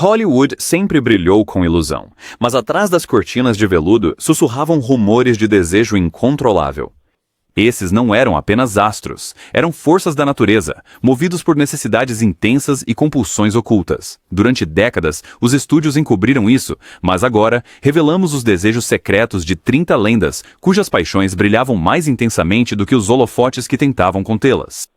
Hollywood sempre brilhou com ilusão, mas atrás das cortinas de veludo sussurravam rumores de desejo incontrolável. Esses não eram apenas astros, eram forças da natureza, movidos por necessidades intensas e compulsões ocultas. Durante décadas, os estúdios encobriram isso, mas agora revelamos os desejos secretos de 30 lendas, cujas paixões brilhavam mais intensamente do que os holofotes que tentavam contê-las.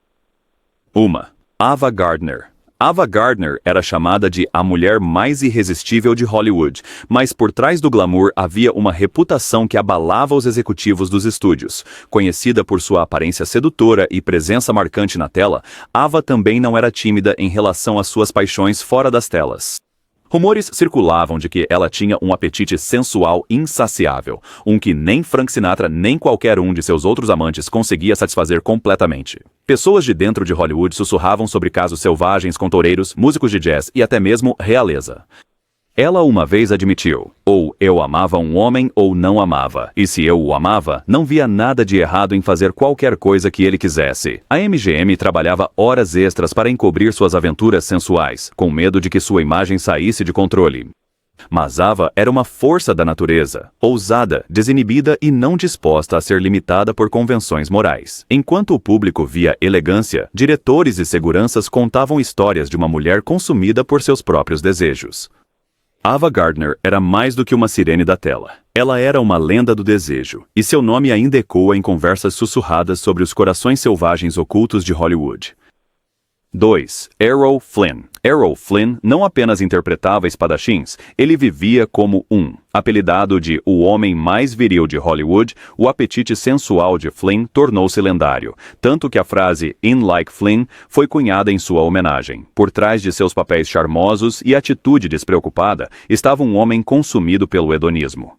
Ava Gardner. Ava Gardner era chamada de a mulher mais irresistível de Hollywood, mas por trás do glamour havia uma reputação que abalava os executivos dos estúdios. Conhecida por sua aparência sedutora e presença marcante na tela, Ava também não era tímida em relação às suas paixões fora das telas. Rumores circulavam de que ela tinha um apetite sensual insaciável, um que nem Frank Sinatra nem qualquer um de seus outros amantes conseguia satisfazer completamente. Pessoas de dentro de Hollywood sussurravam sobre casos selvagens com toureiros, músicos de jazz e até mesmo realeza. Ela uma vez admitiu, ou eu amava um homem ou não amava, e se eu o amava, não via nada de errado em fazer qualquer coisa que ele quisesse. A MGM trabalhava horas extras para encobrir suas aventuras sensuais, com medo de que sua imagem saísse de controle. Mas Ava era uma força da natureza, ousada, desinibida e não disposta a ser limitada por convenções morais. Enquanto o público via elegância, diretores e seguranças contavam histórias de uma mulher consumida por seus próprios desejos. Ava Gardner era mais do que uma sirene da tela. Ela era uma lenda do desejo, e seu nome ainda ecoa em conversas sussurradas sobre os corações selvagens ocultos de Hollywood. 2. Errol Flynn. Errol Flynn não apenas interpretava espadachins, ele vivia como apelidado de o homem mais viril de Hollywood, o apetite sensual de Flynn tornou-se lendário, tanto que a frase "In Like Flynn" foi cunhada em sua homenagem. Por trás de seus papéis charmosos e atitude despreocupada, estava um homem consumido pelo hedonismo.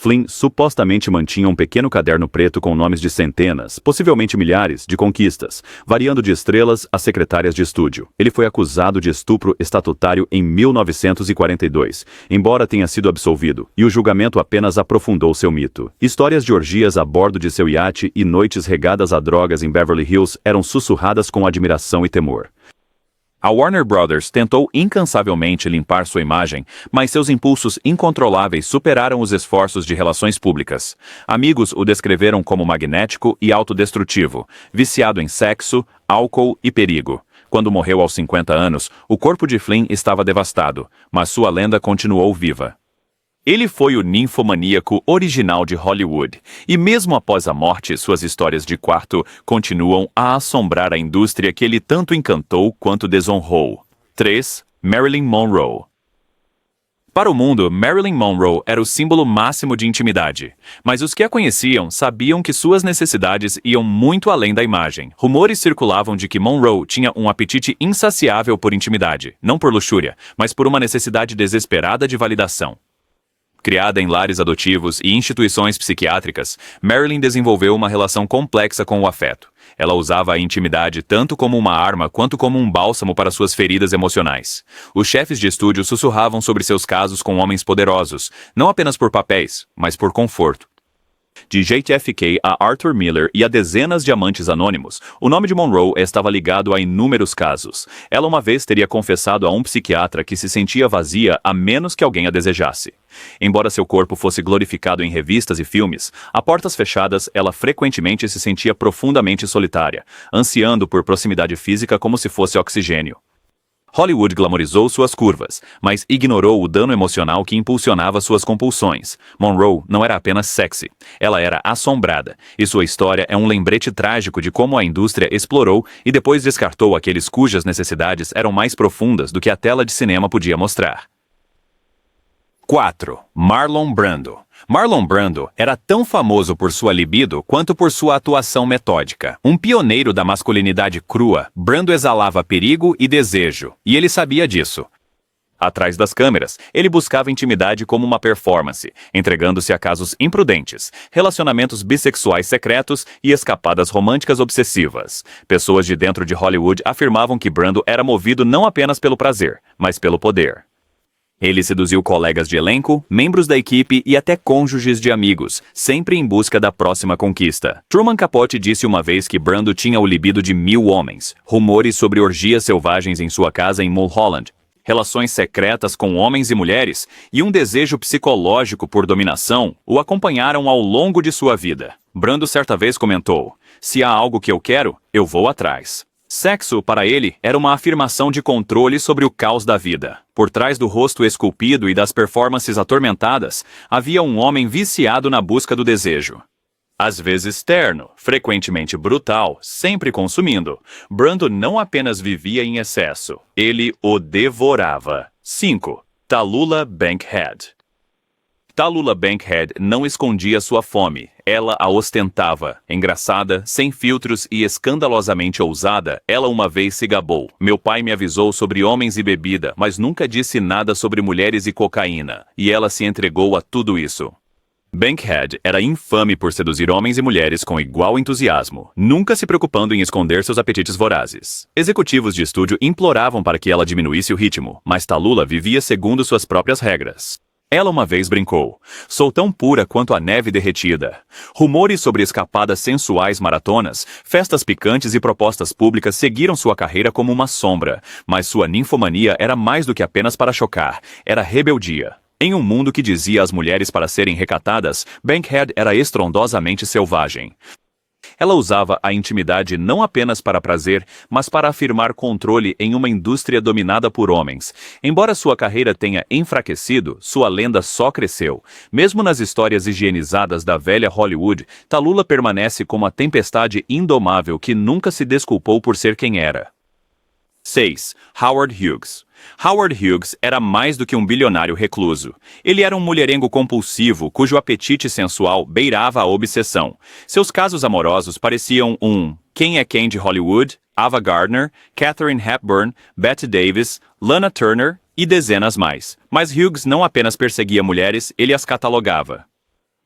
Flynn supostamente mantinha um pequeno caderno preto com nomes de centenas, possivelmente milhares, de conquistas, variando de estrelas a secretárias de estúdio. Ele foi acusado de estupro estatutário em 1942, embora tenha sido absolvido, e o julgamento apenas aprofundou seu mito. Histórias de orgias a bordo de seu iate e noites regadas a drogas em Beverly Hills eram sussurradas com admiração e temor. A Warner Brothers tentou incansavelmente limpar sua imagem, mas seus impulsos incontroláveis superaram os esforços de relações públicas. Amigos o descreveram como magnético e autodestrutivo, viciado em sexo, álcool e perigo. Quando morreu aos 50 anos, o corpo de Flynn estava devastado, mas sua lenda continuou viva. Ele foi o ninfomaníaco original de Hollywood, e mesmo após a morte, suas histórias de quarto continuam a assombrar a indústria que ele tanto encantou quanto desonrou. 3. Marilyn Monroe. Para o mundo, Marilyn Monroe era o símbolo máximo de intimidade, mas os que a conheciam sabiam que suas necessidades iam muito além da imagem. Rumores circulavam de que Monroe tinha um apetite insaciável por intimidade, não por luxúria, mas por uma necessidade desesperada de validação. Criada em lares adotivos e instituições psiquiátricas, Marilyn desenvolveu uma relação complexa com o afeto. Ela usava a intimidade tanto como uma arma quanto como um bálsamo para suas feridas emocionais. Os chefes de estúdio sussurravam sobre seus casos com homens poderosos, não apenas por papéis, mas por conforto. De JFK a Arthur Miller e a dezenas de amantes anônimos, o nome de Monroe estava ligado a inúmeros casos. Ela uma vez teria confessado a um psiquiatra que se sentia vazia a menos que alguém a desejasse. Embora seu corpo fosse glorificado em revistas e filmes, a portas fechadas ela frequentemente se sentia profundamente solitária, ansiando por proximidade física como se fosse oxigênio. Hollywood glamorizou suas curvas, mas ignorou o dano emocional que impulsionava suas compulsões. Monroe não era apenas sexy, ela era assombrada, e sua história é um lembrete trágico de como a indústria explorou e depois descartou aqueles cujas necessidades eram mais profundas do que a tela de cinema podia mostrar. 4. Marlon Brando. Marlon Brando era tão famoso por sua libido quanto por sua atuação metódica. Um pioneiro da masculinidade crua, Brando exalava perigo e desejo, e ele sabia disso. Atrás das câmeras, ele buscava intimidade como uma performance, entregando-se a casos imprudentes, relacionamentos bissexuais secretos e escapadas românticas obsessivas. Pessoas de dentro de Hollywood afirmavam que Brando era movido não apenas pelo prazer, mas pelo poder. Ele seduziu colegas de elenco, membros da equipe e até cônjuges de amigos, sempre em busca da próxima conquista. Truman Capote disse uma vez que Brando tinha o libido de 1000 homens. Rumores sobre orgias selvagens em sua casa em Mulholland Relações secretas com homens e mulheres e um desejo psicológico por dominação o acompanharam ao longo de sua vida. Brando certa vez comentou: "Se há algo que eu quero, eu vou atrás." Sexo, para ele, era uma afirmação de controle sobre o caos da vida. Por trás do rosto esculpido e das performances atormentadas, havia um homem viciado na busca do desejo. Às vezes terno, frequentemente brutal, sempre consumindo, Brando não apenas vivia em excesso, ele o devorava. 5. Tallulah Bankhead. Tallulah Bankhead não escondia sua fome, ela a ostentava. Engraçada, sem filtros e escandalosamente ousada, ela uma vez se gabou: "Meu pai me avisou sobre homens e bebida, mas nunca disse nada sobre mulheres e cocaína." E ela se entregou a tudo isso. Bankhead era infame por seduzir homens e mulheres com igual entusiasmo, nunca se preocupando em esconder seus apetites vorazes. Executivos de estúdio imploravam para que ela diminuísse o ritmo, mas Tallulah vivia segundo suas próprias regras. Ela uma vez brincou: "Sou tão pura quanto a neve derretida." Rumores sobre escapadas sensuais maratonas, festas picantes e propostas públicas seguiram sua carreira como uma sombra, mas sua ninfomania era mais do que apenas para chocar, era rebeldia. Em um mundo que dizia às mulheres para serem recatadas, Bankhead era estrondosamente selvagem. Ela usava a intimidade não apenas para prazer, mas para afirmar controle em uma indústria dominada por homens. Embora sua carreira tenha enfraquecido, sua lenda só cresceu. Mesmo nas histórias higienizadas da velha Hollywood, Tallulah permanece como a tempestade indomável que nunca se desculpou por ser quem era. 6. Howard Hughes. Howard Hughes era mais do que um bilionário recluso. Ele era um mulherengo compulsivo cujo apetite sensual beirava a obsessão. Seus casos amorosos pareciam um quem é quem de Hollywood, Ava Gardner, Katharine Hepburn, Bette Davis, Lana Turner e dezenas mais. Mas Hughes não apenas perseguia mulheres, ele as catalogava.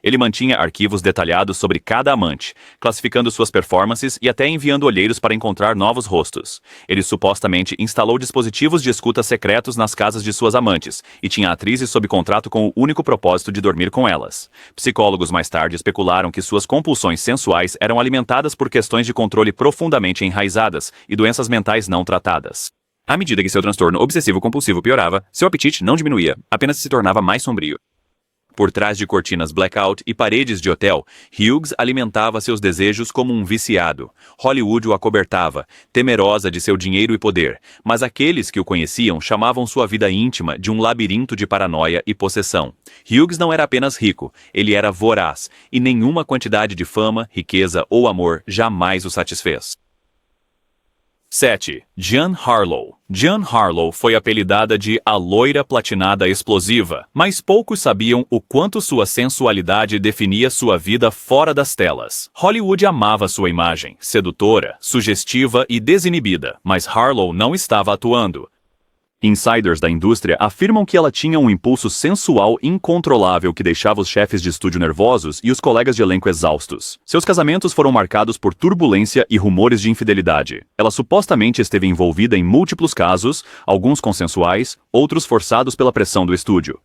Ele mantinha arquivos detalhados sobre cada amante, classificando suas performances e até enviando olheiros para encontrar novos rostos. Ele supostamente instalou dispositivos de escuta secretos nas casas de suas amantes e tinha atrizes sob contrato com o único propósito de dormir com elas. Psicólogos mais tarde especularam que suas compulsões sensuais eram alimentadas por questões de controle profundamente enraizadas e doenças mentais não tratadas. À medida que seu transtorno obsessivo-compulsivo piorava, seu apetite não diminuía, apenas se tornava mais sombrio. Por trás de cortinas blackout e paredes de hotel, Hughes alimentava seus desejos como um viciado. Hollywood o acobertava, temerosa de seu dinheiro e poder, mas aqueles que o conheciam chamavam sua vida íntima de um labirinto de paranoia e possessão. Hughes não era apenas rico, ele era voraz, e nenhuma quantidade de fama, riqueza ou amor jamais o satisfez. 7. Jean Harlow. Jean Harlow foi apelidada de a loira platinada explosiva, mas poucos sabiam o quanto sua sensualidade definia sua vida fora das telas. Hollywood amava sua imagem, sedutora, sugestiva e desinibida, mas Harlow não estava atuando. Insiders da indústria afirmam que ela tinha um impulso sensual incontrolável que deixava os chefes de estúdio nervosos e os colegas de elenco exaustos. Seus casamentos foram marcados por turbulência e rumores de infidelidade. Ela supostamente esteve envolvida em múltiplos casos, alguns consensuais, outros forçados pela pressão do estúdio.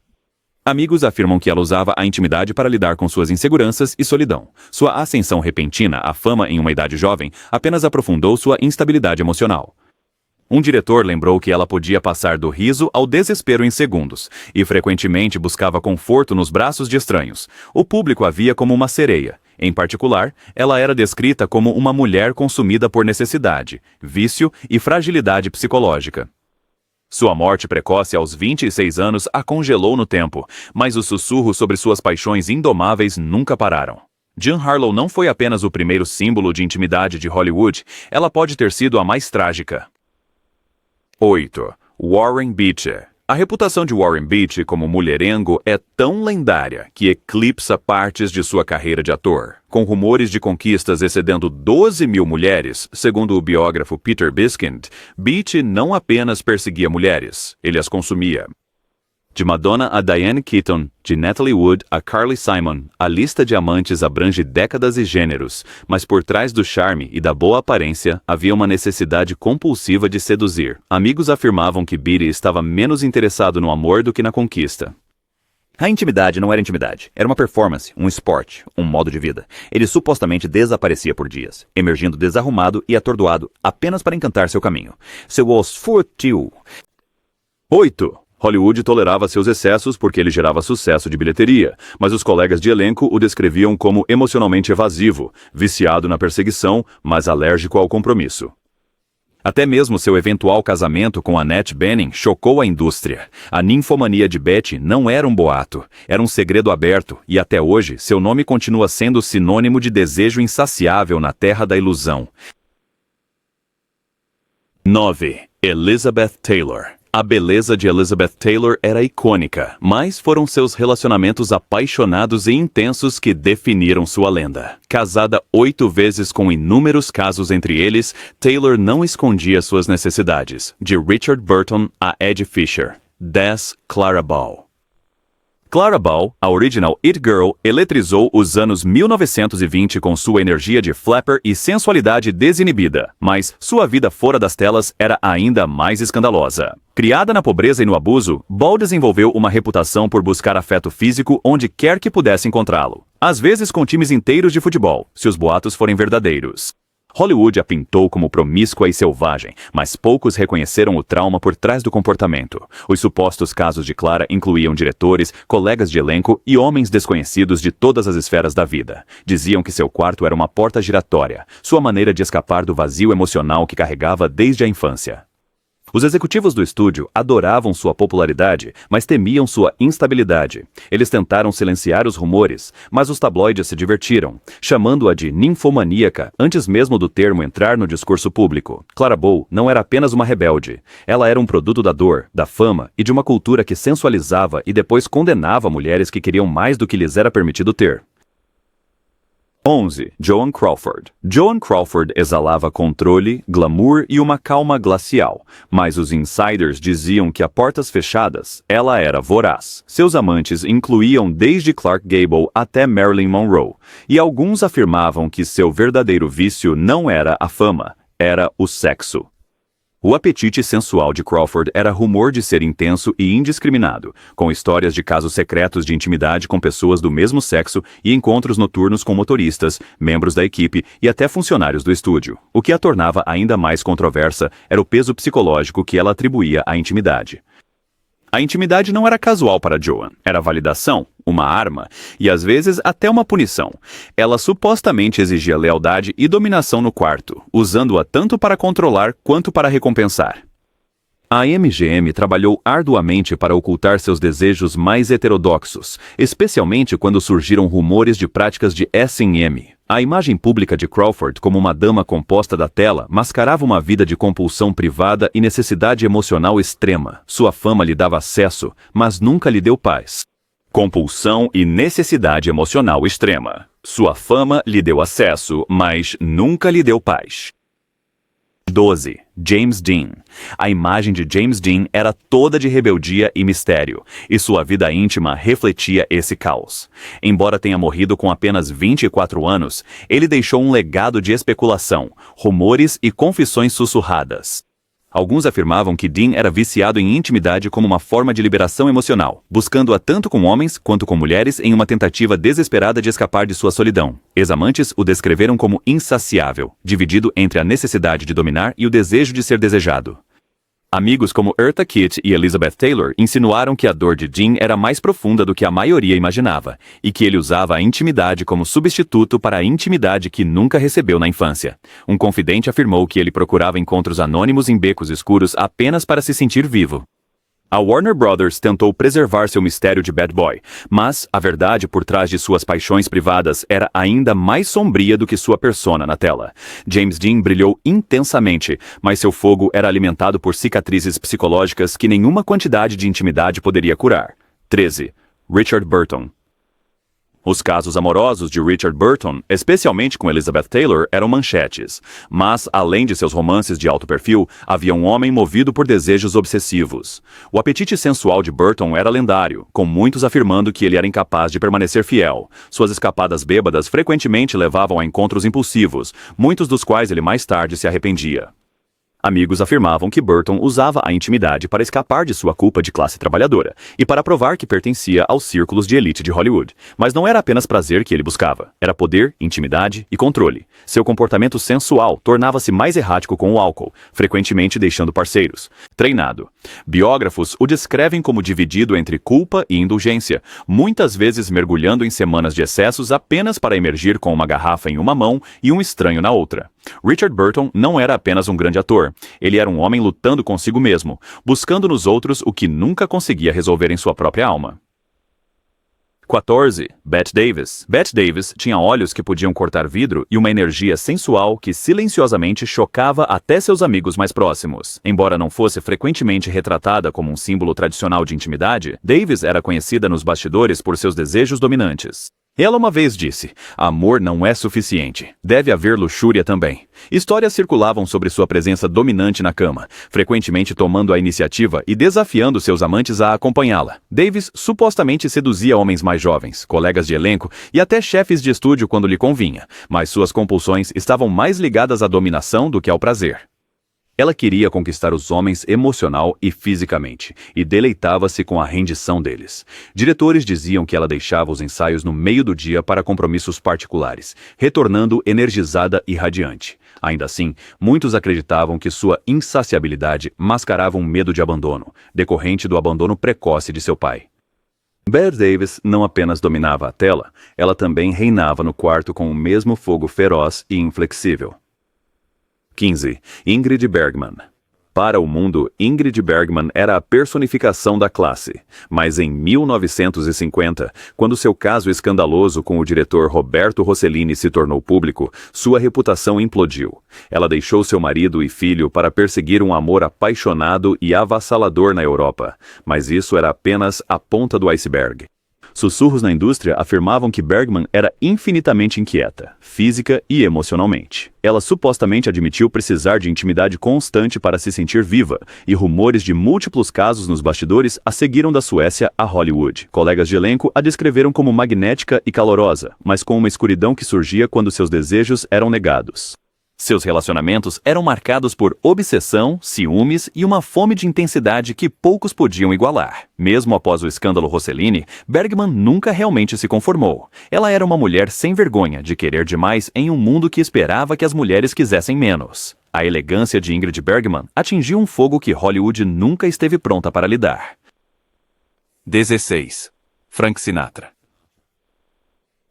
Amigos afirmam que ela usava a intimidade para lidar com suas inseguranças e solidão. Sua ascensão repentina à fama em uma idade jovem apenas aprofundou sua instabilidade emocional. Um diretor lembrou que ela podia passar do riso ao desespero em segundos, e frequentemente buscava conforto nos braços de estranhos. O público a via como uma sereia. Em particular, ela era descrita como uma mulher consumida por necessidade, vício e fragilidade psicológica. Sua morte precoce aos 26 anos a congelou no tempo, mas os sussurros sobre suas paixões indomáveis nunca pararam. Jean Harlow não foi apenas o primeiro símbolo de intimidade de Hollywood, ela pode ter sido a mais trágica. 8. Warren Beatty. A reputação de Warren Beatty como mulherengo é tão lendária que eclipsa partes de sua carreira de ator. Com rumores de conquistas excedendo 12 mil mulheres, segundo o biógrafo Peter Biskind, Beatty não apenas perseguia mulheres, ele as consumia. De Madonna a Diane Keaton, de Natalie Wood a Carly Simon, a lista de amantes abrange décadas e gêneros, mas por trás do charme e da boa aparência havia uma necessidade compulsiva de seduzir. Amigos afirmavam que Beatty estava menos interessado no amor do que na conquista. A intimidade não era intimidade, era uma performance, um esporte, um modo de vida. Ele supostamente desaparecia por dias, emergindo desarrumado e atordoado apenas para encantar seu caminho. Seu was for you. 8. Hollywood tolerava seus excessos porque ele gerava sucesso de bilheteria, mas os colegas de elenco o descreviam como emocionalmente evasivo, viciado na perseguição, mas alérgico ao compromisso. Até mesmo seu eventual casamento com Annette Bening chocou a indústria. A ninfomania de Betty não era um boato, era um segredo aberto, e até hoje seu nome continua sendo sinônimo de desejo insaciável na terra da ilusão. 9. Elizabeth Taylor. A beleza de Elizabeth Taylor era icônica, mas foram seus relacionamentos apaixonados e intensos que definiram sua lenda. Casada 8 vezes com inúmeros casos entre eles, Taylor não escondia suas necessidades. De Richard Burton a Ed Fisher. 10. Clara Bow. Clara Bow, a original It Girl, eletrizou os anos 1920 com sua energia de flapper e sensualidade desinibida, mas sua vida fora das telas era ainda mais escandalosa. Criada na pobreza e no abuso, Bow desenvolveu uma reputação por buscar afeto físico onde quer que pudesse encontrá-lo. Às vezes com times inteiros de futebol, se os boatos forem verdadeiros. Hollywood a pintou como promíscua e selvagem, mas poucos reconheceram o trauma por trás do comportamento. Os supostos casos de Clara incluíam diretores, colegas de elenco e homens desconhecidos de todas as esferas da vida. Diziam que seu quarto era uma porta giratória, sua maneira de escapar do vazio emocional que carregava desde a infância. Os executivos do estúdio adoravam sua popularidade, mas temiam sua instabilidade. Eles tentaram silenciar os rumores, mas os tabloides se divertiram, chamando-a de ninfomaníaca antes mesmo do termo entrar no discurso público. Clara Bow não era apenas uma rebelde. Ela era um produto da dor, da fama e de uma cultura que sensualizava e depois condenava mulheres que queriam mais do que lhes era permitido ter. 11. Joan Crawford. Joan Crawford exalava controle, glamour e uma calma glacial, mas os insiders diziam que a portas fechadas, ela era voraz. Seus amantes incluíam desde Clark Gable até Marilyn Monroe, e alguns afirmavam que seu verdadeiro vício não era a fama, era o sexo. O apetite sensual de Crawford era rumor de ser intenso e indiscriminado, com histórias de casos secretos de intimidade com pessoas do mesmo sexo e encontros noturnos com motoristas, membros da equipe e até funcionários do estúdio. O que a tornava ainda mais controversa era o peso psicológico que ela atribuía à intimidade. A intimidade não era casual para Joan, era validação, uma arma e às vezes até uma punição. Ela supostamente exigia lealdade e dominação no quarto, usando-a tanto para controlar quanto para recompensar. A MGM trabalhou arduamente para ocultar seus desejos mais heterodoxos, especialmente quando surgiram rumores de práticas de S&M. A imagem pública de Crawford como uma dama composta da tela mascarava uma vida de compulsão privada e necessidade emocional extrema. Sua fama lhe dava acesso, mas nunca lhe deu paz. Compulsão e necessidade emocional extrema. Sua fama lhe deu acesso, mas nunca lhe deu paz. 12. James Dean. A imagem de James Dean era toda de rebeldia e mistério, e sua vida íntima refletia esse caos. Embora tenha morrido com apenas 24 anos, ele deixou um legado de especulação, rumores e confissões sussurradas. Alguns afirmavam que Dean era viciado em intimidade como uma forma de liberação emocional, buscando-a tanto com homens quanto com mulheres em uma tentativa desesperada de escapar de sua solidão. Ex-amantes o descreveram como insaciável, dividido entre a necessidade de dominar e o desejo de ser desejado. Amigos como Eartha Kitt e Elizabeth Taylor insinuaram que a dor de Dean era mais profunda do que a maioria imaginava, e que ele usava a intimidade como substituto para a intimidade que nunca recebeu na infância. Um confidente afirmou que ele procurava encontros anônimos em becos escuros apenas para se sentir vivo. A Warner Brothers tentou preservar seu mistério de bad boy, mas a verdade por trás de suas paixões privadas era ainda mais sombria do que sua persona na tela. James Dean brilhou intensamente, mas seu fogo era alimentado por cicatrizes psicológicas que nenhuma quantidade de intimidade poderia curar. 13. Richard Burton. Os casos amorosos de Richard Burton, especialmente com Elizabeth Taylor, eram manchetes. Mas, além de seus romances de alto perfil, havia um homem movido por desejos obsessivos. O apetite sensual de Burton era lendário, com muitos afirmando que ele era incapaz de permanecer fiel. Suas escapadas bêbadas frequentemente levavam a encontros impulsivos, muitos dos quais ele mais tarde se arrependia. Amigos afirmavam que Burton usava a intimidade para escapar de sua culpa de classe trabalhadora e para provar que pertencia aos círculos de elite de Hollywood. Mas não era apenas prazer que ele buscava. Era poder, intimidade e controle. Seu comportamento sensual tornava-se mais errático com o álcool, frequentemente deixando parceiros. Treinado. Biógrafos o descrevem como dividido entre culpa e indulgência, muitas vezes mergulhando em semanas de excessos apenas para emergir com uma garrafa em uma mão e um estranho na outra. Richard Burton não era apenas um grande ator. Ele era um homem lutando consigo mesmo, buscando nos outros o que nunca conseguia resolver em sua própria alma. 14. Bette Davis. Bette Davis tinha olhos que podiam cortar vidro e uma energia sensual que silenciosamente chocava até seus amigos mais próximos. Embora não fosse frequentemente retratada como um símbolo tradicional de intimidade, Davis era conhecida nos bastidores por seus desejos dominantes. Ela uma vez disse: amor não é suficiente, deve haver luxúria também. Histórias circulavam sobre sua presença dominante na cama, frequentemente tomando a iniciativa e desafiando seus amantes a acompanhá-la. Davis supostamente seduzia homens mais jovens, colegas de elenco e até chefes de estúdio quando lhe convinha, mas suas compulsões estavam mais ligadas à dominação do que ao prazer. Ela queria conquistar os homens emocional e fisicamente, e deleitava-se com a rendição deles. Diretores diziam que ela deixava os ensaios no meio do dia para compromissos particulares, retornando energizada e radiante. Ainda assim, muitos acreditavam que sua insaciabilidade mascarava um medo de abandono, decorrente do abandono precoce de seu pai. Bette Davis não apenas dominava a tela, ela também reinava no quarto com o mesmo fogo feroz e inflexível. 15. Ingrid Bergman. Para o mundo, Ingrid Bergman era a personificação da classe. Mas em 1950, quando seu caso escandaloso com o diretor Roberto Rossellini se tornou público, sua reputação implodiu. Ela deixou seu marido e filho para perseguir um amor apaixonado e avassalador na Europa. Mas isso era apenas a ponta do iceberg. Sussurros na indústria afirmavam que Bergman era infinitamente inquieta, física e emocionalmente. Ela supostamente admitiu precisar de intimidade constante para se sentir viva, e rumores de múltiplos casos nos bastidores a seguiram da Suécia a Hollywood. Colegas de elenco a descreveram como magnética e calorosa, mas com uma escuridão que surgia quando seus desejos eram negados. Seus relacionamentos eram marcados por obsessão, ciúmes e uma fome de intensidade que poucos podiam igualar. Mesmo após o escândalo Rossellini, Bergman nunca realmente se conformou. Ela era uma mulher sem vergonha de querer demais em um mundo que esperava que as mulheres quisessem menos. A elegância de Ingrid Bergman atingiu um fogo que Hollywood nunca esteve pronta para lidar. 16. Frank Sinatra.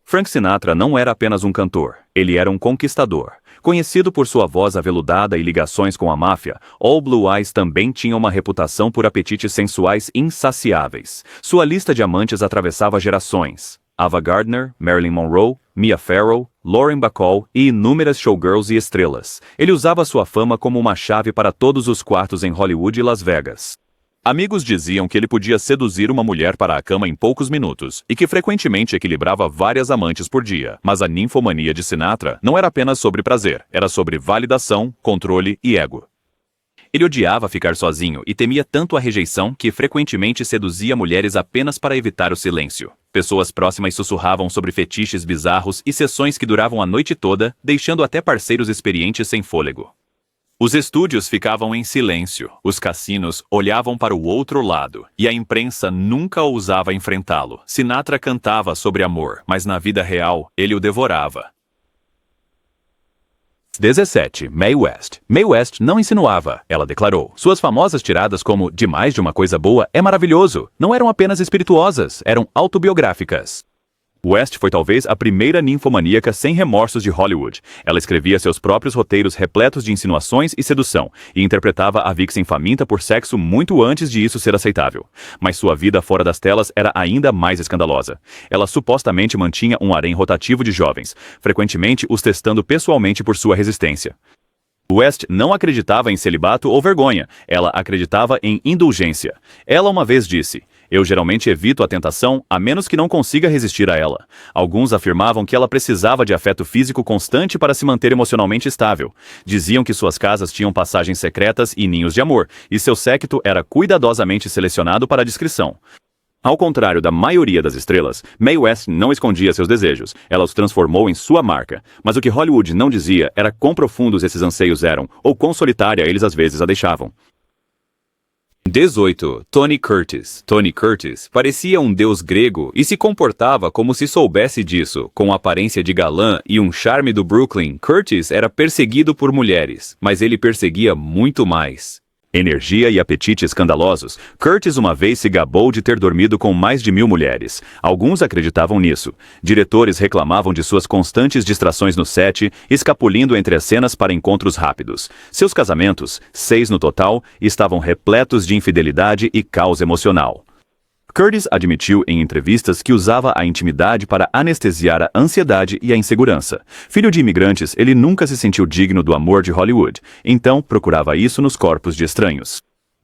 Frank Sinatra não era apenas um cantor, ele era um conquistador. Conhecido por sua voz aveludada e ligações com a máfia, All Blue Eyes também tinha uma reputação por apetites sensuais insaciáveis. Sua lista de amantes atravessava gerações. Ava Gardner, Marilyn Monroe, Mia Farrow, Lauren Bacall e inúmeras showgirls e estrelas. Ele usava sua fama como uma chave para todos os quartos em Hollywood e Las Vegas. Amigos diziam que ele podia seduzir uma mulher para a cama em poucos minutos e que frequentemente equilibrava várias amantes por dia. Mas a ninfomania de Sinatra não era apenas sobre prazer, era sobre validação, controle e ego. Ele odiava ficar sozinho e temia tanto a rejeição que frequentemente seduzia mulheres apenas para evitar o silêncio. Pessoas próximas sussurravam sobre fetiches bizarros e sessões que duravam a noite toda, deixando até parceiros experientes sem fôlego. Os estúdios ficavam em silêncio, os cassinos olhavam para o outro lado, e a imprensa nunca ousava enfrentá-lo. Sinatra cantava sobre amor, mas na vida real, ele o devorava. 17. Mae West. Mae West não insinuava, ela declarou. Suas famosas tiradas como "demais de uma coisa boa é maravilhoso" não eram apenas espirituosas, eram autobiográficas. West foi talvez a primeira ninfomaníaca sem remorsos de Hollywood. Ela escrevia seus próprios roteiros repletos de insinuações e sedução, e interpretava a vixen faminta por sexo muito antes de isso ser aceitável. Mas sua vida fora das telas era ainda mais escandalosa. Ela supostamente mantinha um harém rotativo de jovens, frequentemente os testando pessoalmente por sua resistência. West não acreditava em celibato ou vergonha, ela acreditava em indulgência. Ela uma vez disse: "Eu geralmente evito a tentação, a menos que não consiga resistir a ela." Alguns afirmavam que ela precisava de afeto físico constante para se manter emocionalmente estável. Diziam que suas casas tinham passagens secretas e ninhos de amor, e seu séquito era cuidadosamente selecionado para a discrição. Ao contrário da maioria das estrelas, Mae West não escondia seus desejos, ela os transformou em sua marca. Mas o que Hollywood não dizia era quão profundos esses anseios eram, ou quão solitária eles às vezes a deixavam. 18. Tony Curtis. Tony Curtis parecia um deus grego e se comportava como se soubesse disso. Com a aparência de galã e um charme do Brooklyn, Curtis era perseguido por mulheres, mas ele perseguia muito mais. Energia e apetite escandalosos, Curtis uma vez se gabou de ter dormido com mais de 1000 mulheres. Alguns acreditavam nisso. Diretores reclamavam de suas constantes distrações no set, escapulindo entre as cenas para encontros rápidos. Seus casamentos, 6 no total, estavam repletos de infidelidade e caos emocional. Curtis admitiu em entrevistas que usava a intimidade para anestesiar a ansiedade e a insegurança. Filho de imigrantes, ele nunca se sentiu digno do amor de Hollywood, então procurava isso nos corpos de estranhos.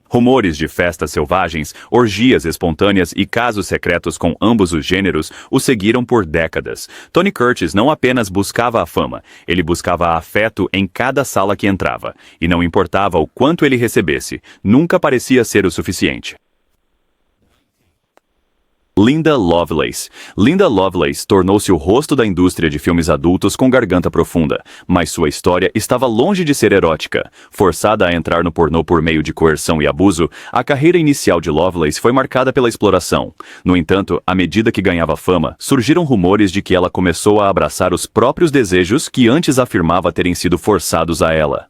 Rumores de festas selvagens, orgias espontâneas e casos secretos com ambos os gêneros o seguiram por décadas. Tony Curtis não apenas buscava a fama, ele buscava afeto em cada sala que entrava. E não importava o quanto ele recebesse, nunca parecia ser o suficiente. Linda Lovelace. Linda Lovelace tornou-se o rosto da indústria de filmes adultos com garganta profunda, mas sua história estava longe de ser erótica. Forçada a entrar no pornô por meio de coerção e abuso, a carreira inicial de Lovelace foi marcada pela exploração. No entanto, à medida que ganhava fama, surgiram rumores de que ela começou a abraçar os próprios desejos que antes afirmava terem sido forçados a ela.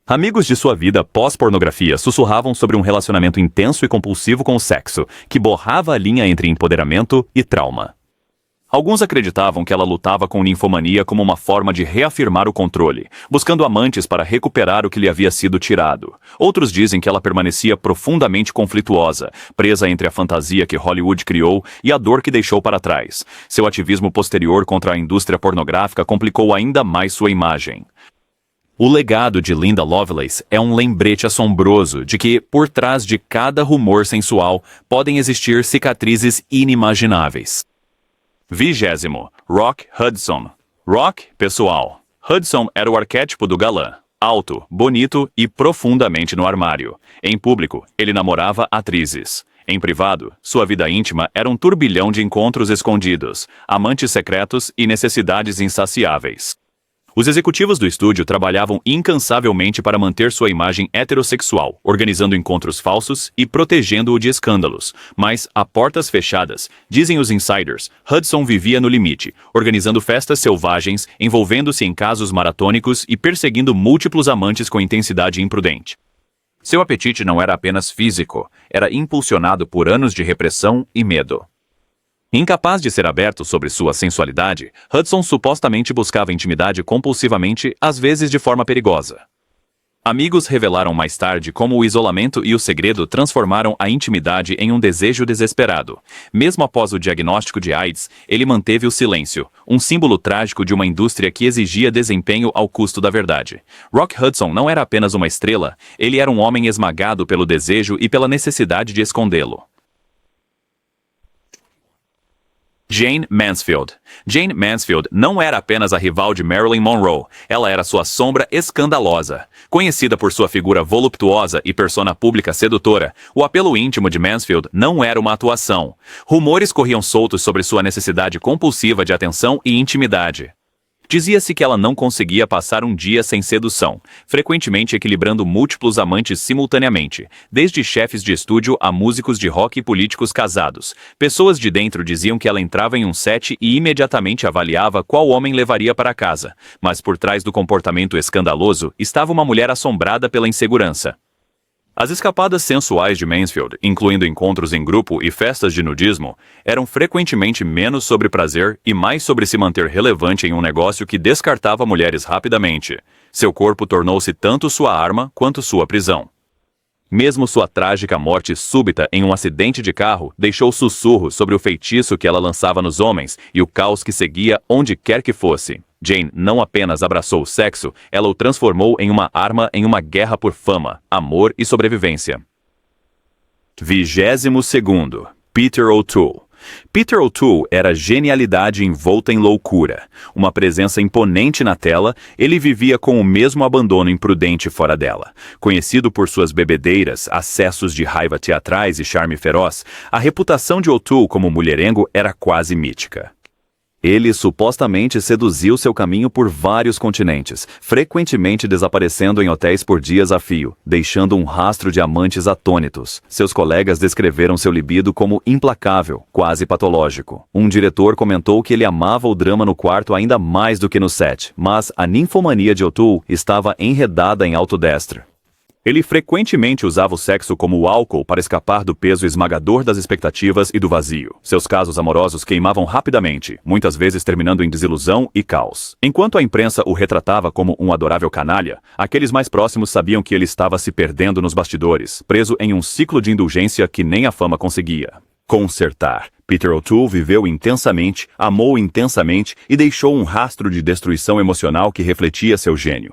Amigos de sua vida pós-pornografia sussurravam sobre um relacionamento intenso e compulsivo com o sexo, que borrava a linha entre empoderamento e trauma. Alguns acreditavam que ela lutava com ninfomania como uma forma de reafirmar o controle, buscando amantes para recuperar o que lhe havia sido tirado. Outros dizem que ela permanecia profundamente conflituosa, presa entre a fantasia que Hollywood criou e a dor que deixou para trás. Seu ativismo posterior contra a indústria pornográfica complicou ainda mais sua imagem. O legado de Linda Lovelace é um lembrete assombroso de que, por trás de cada rumor sensual, podem existir cicatrizes inimagináveis. 20. Rock Hudson. Rock, pessoal. Hudson era o arquétipo do galã. Alto, bonito e profundamente no armário. Em público, ele namorava atrizes. Em privado, sua vida íntima era um turbilhão de encontros escondidos, amantes secretos e necessidades insaciáveis. Os executivos do estúdio trabalhavam incansavelmente para manter sua imagem heterossexual, organizando encontros falsos e protegendo-o de escândalos. Mas, a portas fechadas, dizem os insiders, Hudson vivia no limite, organizando festas selvagens, envolvendo-se em casos maratônicos e perseguindo múltiplos amantes com intensidade imprudente. Seu apetite não era apenas físico, era impulsionado por anos de repressão e medo. Incapaz de ser aberto sobre sua sensualidade, Hudson supostamente buscava intimidade compulsivamente, às vezes de forma perigosa. Amigos revelaram mais tarde como o isolamento e o segredo transformaram a intimidade em um desejo desesperado. Mesmo após o diagnóstico de AIDS, ele manteve o silêncio, um símbolo trágico de uma indústria que exigia desempenho ao custo da verdade. Rock Hudson não era apenas uma estrela, ele era um homem esmagado pelo desejo e pela necessidade de escondê-lo. Jayne Mansfield. Jayne Mansfield não era apenas a rival de Marilyn Monroe, ela era sua sombra escandalosa. Conhecida por sua figura voluptuosa e persona pública sedutora, o apelo íntimo de Mansfield não era uma atuação. Rumores corriam soltos sobre sua necessidade compulsiva de atenção e intimidade. Dizia-se que ela não conseguia passar um dia sem sedução, frequentemente equilibrando múltiplos amantes simultaneamente, desde chefes de estúdio a músicos de rock e políticos casados. Pessoas de dentro diziam que ela entrava em um set e imediatamente avaliava qual homem levaria para casa, mas por trás do comportamento escandaloso estava uma mulher assombrada pela insegurança. As escapadas sensuais de Mansfield, incluindo encontros em grupo e festas de nudismo, eram frequentemente menos sobre prazer e mais sobre se manter relevante em um negócio que descartava mulheres rapidamente. Seu corpo tornou-se tanto sua arma quanto sua prisão. Mesmo sua trágica morte súbita em um acidente de carro deixou sussurros sobre o feitiço que ela lançava nos homens e o caos que seguia onde quer que fosse. Jayne não apenas abraçou o sexo, ela o transformou em uma arma em uma guerra por fama, amor e sobrevivência. 22. Peter O'Toole. Peter O'Toole era genialidade envolta em loucura. Uma presença imponente na tela, ele vivia com o mesmo abandono imprudente fora dela. Conhecido por suas bebedeiras, acessos de raiva teatrais e charme feroz, a reputação de O'Toole como mulherengo era quase mítica. Ele supostamente seduziu seu caminho por vários continentes, frequentemente desaparecendo em hotéis por dias a fio, deixando um rastro de amantes atônitos. Seus colegas descreveram seu libido como implacável, quase patológico. Um diretor comentou que ele amava o drama no quarto ainda mais do que no set, mas a ninfomania de O'Toole estava enredada em autodestra. Ele frequentemente usava o sexo como o álcool para escapar do peso esmagador das expectativas e do vazio. Seus casos amorosos queimavam rapidamente, muitas vezes terminando em desilusão e caos. Enquanto a imprensa o retratava como um adorável canalha, aqueles mais próximos sabiam que ele estava se perdendo nos bastidores, preso em um ciclo de indulgência que nem a fama conseguia consertar. Peter O'Toole viveu intensamente, amou intensamente e deixou um rastro de destruição emocional que refletia seu gênio.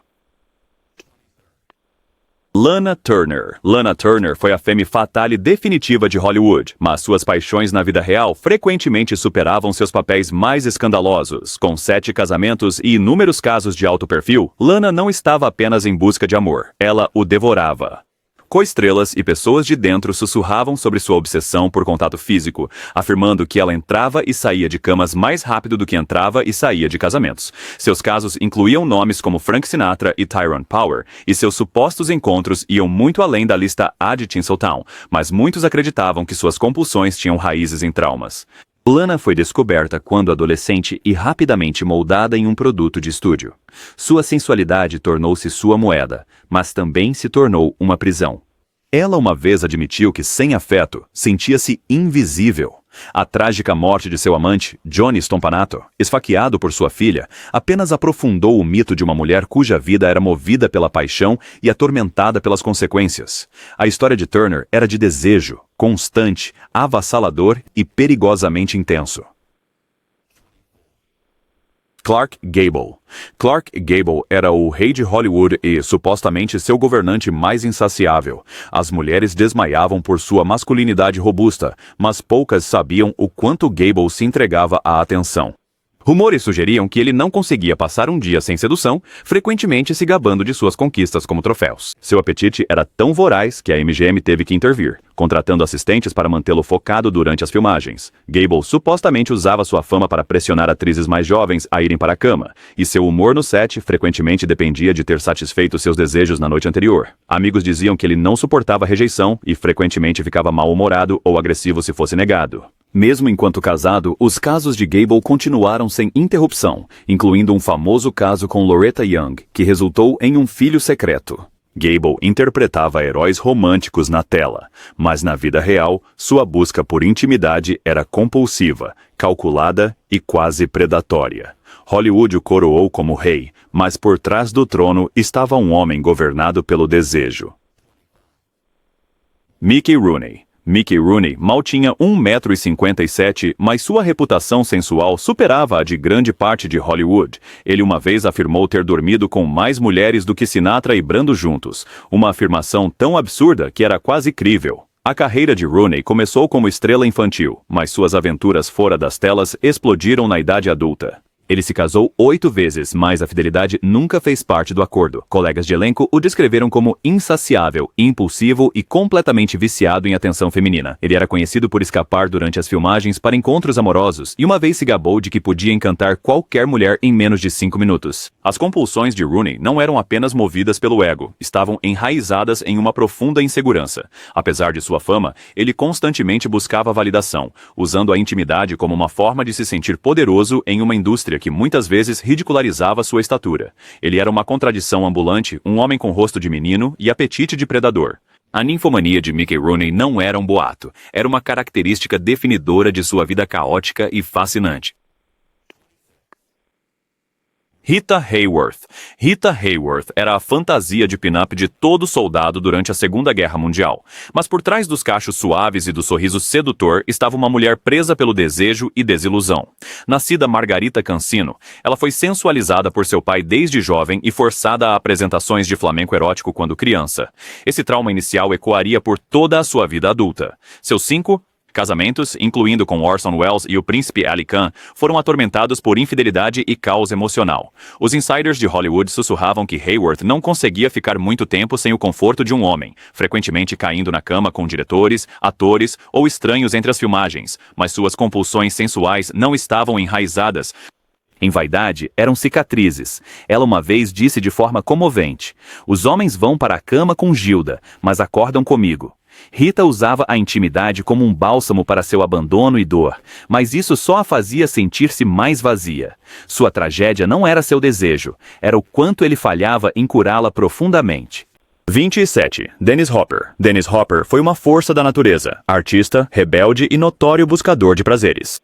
Lana Turner. Lana Turner foi a femme fatale definitiva de Hollywood, mas suas paixões na vida real frequentemente superavam seus papéis mais escandalosos. Com 7 casamentos e inúmeros casos de alto perfil, Lana não estava apenas em busca de amor, ela o devorava. Coestrelas e pessoas de dentro sussurravam sobre sua obsessão por contato físico, afirmando que ela entrava e saía de camas mais rápido do que entrava e saía de casamentos. Seus casos incluíam nomes como Frank Sinatra e Tyrone Power, e seus supostos encontros iam muito além da lista A de Tinseltown, mas muitos acreditavam que suas compulsões tinham raízes em traumas. Lana foi descoberta quando adolescente e rapidamente moldada em um produto de estúdio. Sua sensualidade tornou-se sua moeda, mas também se tornou uma prisão. Ela uma vez admitiu que, sem afeto, sentia-se invisível. A trágica morte de seu amante, Johnny Stompanato, esfaqueado por sua filha, apenas aprofundou o mito de uma mulher cuja vida era movida pela paixão e atormentada pelas consequências. A história de Turner era de desejo, constante, avassalador e perigosamente intenso. Clark Gable. Clark Gable era o rei de Hollywood e, supostamente, seu governante mais insaciável. As mulheres desmaiavam por sua masculinidade robusta, mas poucas sabiam o quanto Gable se entregava à atenção. Rumores sugeriam que ele não conseguia passar um dia sem sedução, frequentemente se gabando de suas conquistas como troféus. Seu apetite era tão voraz que a MGM teve que intervir, contratando assistentes para mantê-lo focado durante as filmagens. Gable supostamente usava sua fama para pressionar atrizes mais jovens a irem para a cama, e seu humor no set frequentemente dependia de ter satisfeito seus desejos na noite anterior. Amigos diziam que ele não suportava rejeição e frequentemente ficava mal-humorado ou agressivo se fosse negado. Mesmo enquanto casado, os casos de Gable continuaram sem interrupção, incluindo um famoso caso com Loretta Young, que resultou em um filho secreto. Gable interpretava heróis românticos na tela, mas na vida real, sua busca por intimidade era compulsiva, calculada e quase predatória. Hollywood o coroou como rei, mas por trás do trono estava um homem governado pelo desejo. Mickey Rooney. Mickey Rooney mal tinha 1,57 m, mas sua reputação sensual superava a de grande parte de Hollywood. Ele uma vez afirmou ter dormido com mais mulheres do que Sinatra e Brando juntos, uma afirmação tão absurda que era quase crível. A carreira de Rooney começou como estrela infantil, mas suas aventuras fora das telas explodiram na idade adulta. Ele se casou 8 vezes, mas a fidelidade nunca fez parte do acordo. Colegas de elenco o descreveram como insaciável, impulsivo e completamente viciado em atenção feminina. Ele era conhecido por escapar durante as filmagens para encontros amorosos e uma vez se gabou de que podia encantar qualquer mulher em menos de 5 minutos. As compulsões de Rooney não eram apenas movidas pelo ego, estavam enraizadas em uma profunda insegurança. Apesar de sua fama, ele constantemente buscava validação, usando a intimidade como uma forma de se sentir poderoso em uma indústria que muitas vezes ridicularizava sua estatura. Ele era uma contradição ambulante, um homem com rosto de menino e apetite de predador. A ninfomania de Mickey Rooney não era um boato, era uma característica definidora de sua vida caótica e fascinante. Rita Hayworth. Rita Hayworth era a fantasia de pin-up de todo soldado durante a Segunda Guerra Mundial. Mas por trás dos cachos suaves e do sorriso sedutor estava uma mulher presa pelo desejo e desilusão. Nascida Margarita Cancino, ela foi sensualizada por seu pai desde jovem e forçada a apresentações de flamenco erótico quando criança. Esse trauma inicial ecoaria por toda a sua vida adulta. Seus 5 Casamentos, incluindo com Orson Welles e o príncipe Ali Khan, foram atormentados por infidelidade e caos emocional. Os insiders de Hollywood sussurravam que Hayworth não conseguia ficar muito tempo sem o conforto de um homem, frequentemente caindo na cama com diretores, atores ou estranhos entre as filmagens, mas suas compulsões sensuais não estavam enraizadas em vaidade, eram cicatrizes. Ela uma vez disse de forma comovente: "Os homens vão para a cama com Gilda, mas acordam comigo." Rita usava a intimidade como um bálsamo para seu abandono e dor, mas isso só a fazia sentir-se mais vazia. Sua tragédia não era seu desejo, era o quanto ele falhava em curá-la profundamente. 27. Dennis Hopper. Dennis Hopper foi uma força da natureza, artista, rebelde e notório buscador de prazeres.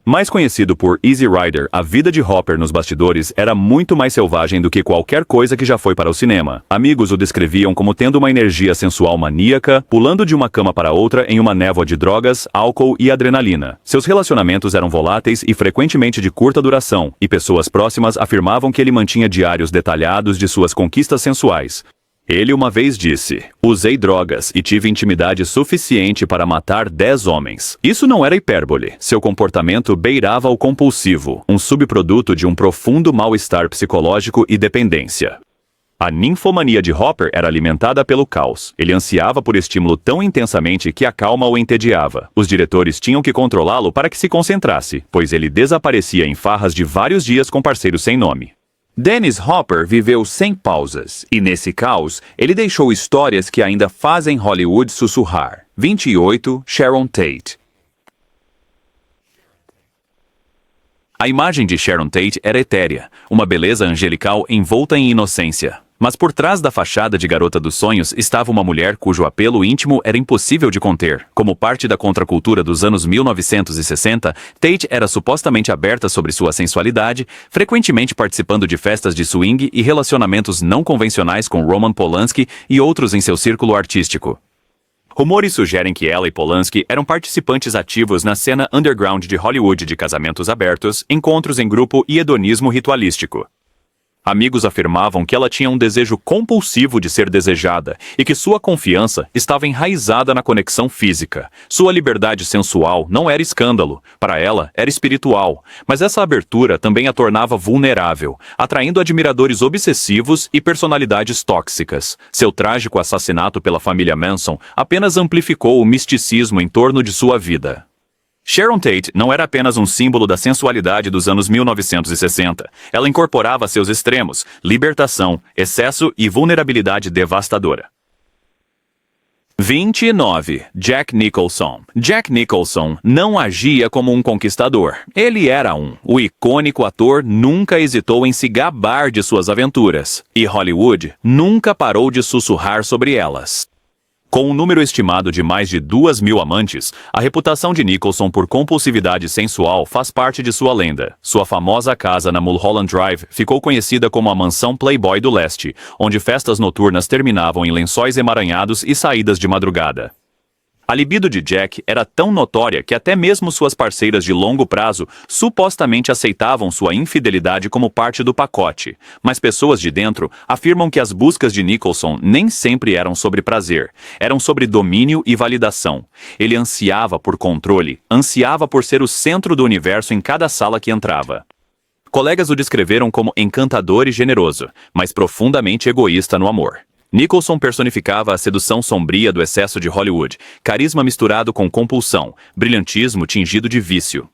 Mais conhecido por Easy Rider, a vida de Hopper nos bastidores era muito mais selvagem do que qualquer coisa que já foi para o cinema. Amigos o descreviam como tendo uma energia sensual maníaca, pulando de uma cama para outra em uma névoa de drogas, álcool e adrenalina. Seus relacionamentos eram voláteis e frequentemente de curta duração, e pessoas próximas afirmavam que ele mantinha diários detalhados de suas conquistas sensuais. Ele uma vez disse: "Usei drogas e tive intimidade suficiente para matar 10 homens." Isso não era hipérbole. Seu comportamento beirava o compulsivo, um subproduto de um profundo mal-estar psicológico e dependência. A ninfomania de Hopper era alimentada pelo caos. Ele ansiava por estímulo tão intensamente que a calma o entediava. Os diretores tinham que controlá-lo para que se concentrasse, pois ele desaparecia em farras de vários dias com parceiros sem nome. Dennis Hopper viveu sem pausas, e nesse caos, ele deixou histórias que ainda fazem Hollywood sussurrar. 28. Sharon Tate. A imagem de Sharon Tate era etérea, uma beleza angelical envolta em inocência. Mas por trás da fachada de garota dos sonhos estava uma mulher cujo apelo íntimo era impossível de conter. Como parte da contracultura dos anos 1960, Tate era supostamente aberta sobre sua sensualidade, frequentemente participando de festas de swing e relacionamentos não convencionais com Roman Polanski e outros em seu círculo artístico. Rumores sugerem que ela e Polanski eram participantes ativos na cena underground de Hollywood de casamentos abertos, encontros em grupo e hedonismo ritualístico. Amigos afirmavam que ela tinha um desejo compulsivo de ser desejada e que sua confiança estava enraizada na conexão física. Sua liberdade sensual não era escândalo, para ela era espiritual, mas essa abertura também a tornava vulnerável, atraindo admiradores obsessivos e personalidades tóxicas. Seu trágico assassinato pela família Manson apenas amplificou o misticismo em torno de sua vida. Sharon Tate não era apenas um símbolo da sensualidade dos anos 1960. Ela incorporava seus extremos, libertação, excesso e vulnerabilidade devastadora. 29. Jack Nicholson. Jack Nicholson não agia como um conquistador. Ele era o icônico ator nunca hesitou em se gabar de suas aventuras. E Hollywood nunca parou de sussurrar sobre elas. Com um número estimado de mais de 2.000 amantes, a reputação de Nicholson por compulsividade sensual faz parte de sua lenda. Sua famosa casa na Mulholland Drive ficou conhecida como a mansão Playboy do Leste, onde festas noturnas terminavam em lençóis emaranhados e saídas de madrugada. A libido de Jack era tão notória que até mesmo suas parceiras de longo prazo supostamente aceitavam sua infidelidade como parte do pacote, mas pessoas de dentro afirmam que as buscas de Nicholson nem sempre eram sobre prazer, eram sobre domínio e validação. Ele ansiava por controle, ansiava por ser o centro do universo em cada sala que entrava. Colegas o descreveram como encantador e generoso, mas profundamente egoísta no amor. Nicholson personificava a sedução sombria do excesso de Hollywood, carisma misturado com compulsão, brilhantismo tingido de vício.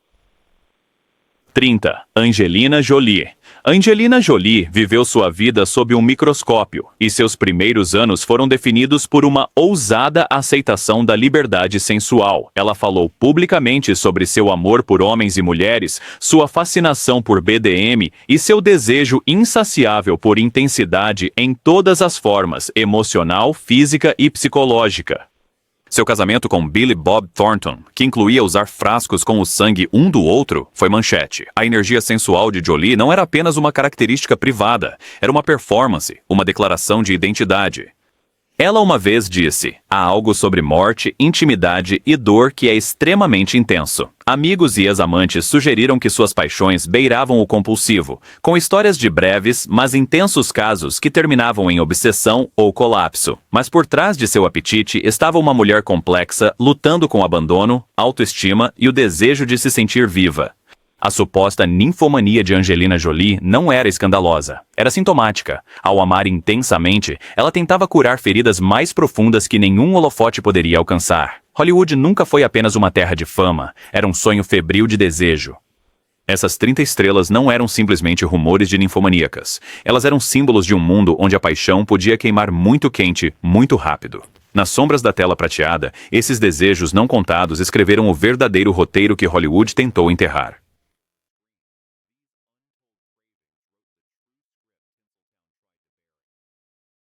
30. Angelina Jolie. Angelina Jolie viveu sua vida sob um microscópio, e seus primeiros anos foram definidos por uma ousada aceitação da liberdade sensual. Ela falou publicamente sobre seu amor por homens e mulheres, sua fascinação por BDM e seu desejo insaciável por intensidade em todas as formas, emocional, física e psicológica. Seu casamento com Billy Bob Thornton, que incluía usar frascos com o sangue um do outro, foi manchete. A energia sensual de Jolie não era apenas uma característica privada, era uma performance, uma declaração de identidade. Ela uma vez disse: há algo sobre morte, intimidade e dor que é extremamente intenso. Amigos e ex-amantes sugeriram que suas paixões beiravam o compulsivo, com histórias de breves, mas intensos casos que terminavam em obsessão ou colapso. Mas por trás de seu apetite estava uma mulher complexa, lutando com abandono, autoestima e o desejo de se sentir viva. A suposta ninfomania de Angelina Jolie não era escandalosa, era sintomática. Ao amar intensamente, ela tentava curar feridas mais profundas que nenhum holofote poderia alcançar. Hollywood nunca foi apenas uma terra de fama, era um sonho febril de desejo. Essas 30 estrelas não eram simplesmente rumores de ninfomaníacas. Elas eram símbolos de um mundo onde a paixão podia queimar muito quente, muito rápido. Nas sombras da tela prateada, esses desejos não contados escreveram o verdadeiro roteiro que Hollywood tentou enterrar.